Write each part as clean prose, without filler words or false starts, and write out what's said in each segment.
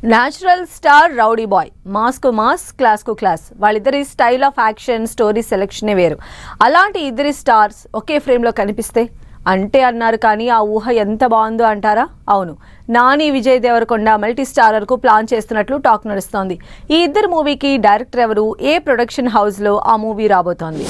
Natural star rowdy boy, mass కు mass, class కు class. వాళ్ళిద్దరి స్టైల్ ఆఫ్ యాక్షన్, స్టోరీ సెలెక్షనే వేరు. అలాంటి ఇద్దరి స్టార్స్ ఒకే ఫ్రేమ్ లో కనిపిస్తే అంటే అన్నారు కానీ ఆ ఊహ ఎంత బాగుందో అంటారా? అవును, నాని విజయ్ దేవరకొండ మల్టీ స్టారర్ కు ప్లాన్ చేస్తున్నట్లు టాక్ నడుస్తోంది. ఈ ఇద్దరు మూవీకి డైరెక్టర్ ఎవరు, ఏ ప్రొడక్షన్ హౌస్ లో ఆ మూవీ రాబోతోంది?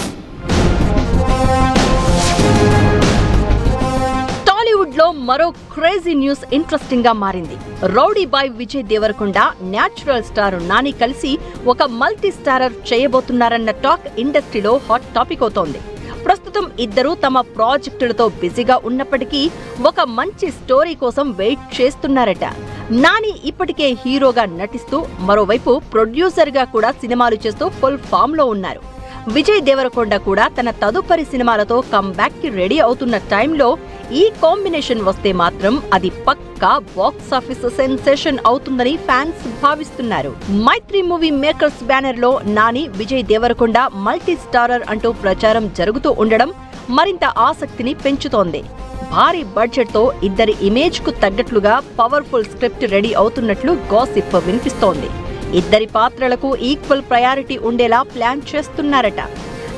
టాలీవుడ్ లో మరో క్రేజీ న్యూస్ ఇంట్రెస్టింగ్ గా మారింది. Rowdy boy Vijay Deverakonda, natural star Nani కలిసి ఒక మల్టీ స్టారర్ చేయబోతున్నారన్న టాక్ ఇండస్ట్రీలో హాట్ టాపిక్ అవుతోంది. ప్రస్తుతం ఇద్దరు తమ ప్రాజెక్టులతో బిజీగా ఉన్నప్పటికీ ఒక మంచి స్టోరీ కోసం వెయిట్ చేస్తున్నారట. నాని ఇప్పటికే హీరోగా నటిస్తూ మరోవైపు ప్రొడ్యూసర్ గా కూడా సినిమాలు చేస్తూ ఫుల్ ఫామ్ లో ఉన్నారు. విజయ్ దేవరకొండ కూడా తన తదుపరి సినిమాలతో కమ్బ్యాక్ కి రెడీ అవుతున్న టైంలో ఈ కాంబినేషన్ వస్తే మాత్రం అది పక్కా బాక్స్ ఆఫీస్ సెన్సేషన్ అవుతుందని ఫ్యాన్స్ భావిస్తున్నారు. మైత్రి మూవీ మేకర్స్ బ్యానర్ లో నాని, విజయ్ దేవరకొండ మల్టీ స్టారర్ అంటూ ప్రచారం జరుగుతూ ఉండడం మరింత ఆసక్తిని పెంచుతోంది. భారీ బడ్జెట్ తో ఇద్దరి ఇమేజ్ కు తగ్గట్లుగా పవర్ఫుల్ స్క్రిప్ట్ రెడీ అవుతున్నట్లు గాసిప్ వినిపిస్తోంది. ఇద్దరి పాత్రలకు ఈక్వల్ ప్రయారిటీ ఉండేలా ప్లాన్ చేస్తున్నారట.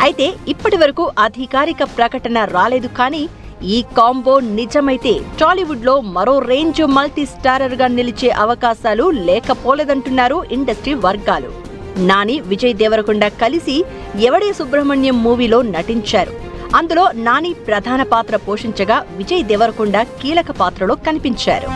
అయితే ఇప్పటి వరకు అధికారిక ప్రకటన రాలేదు కానీ ఈ కాంబో నిజమైతే టాలీవుడ్ లో మరో రేంజ్ మల్టీ స్టారర్ గా నిలిచే అవకాశాలు లేకపోలేదంటున్నారు ఇండస్ట్రీ వర్గాలు. నాని, విజయ్ దేవరకొండ కలిసి ఎవడే సుబ్రహ్మణ్యం మూవీలో నటించారు. అందులో నాని ప్రధాన పాత్ర పోషించగా విజయ్ దేవరకొండ కీలక పాత్రలో కనిపించారు.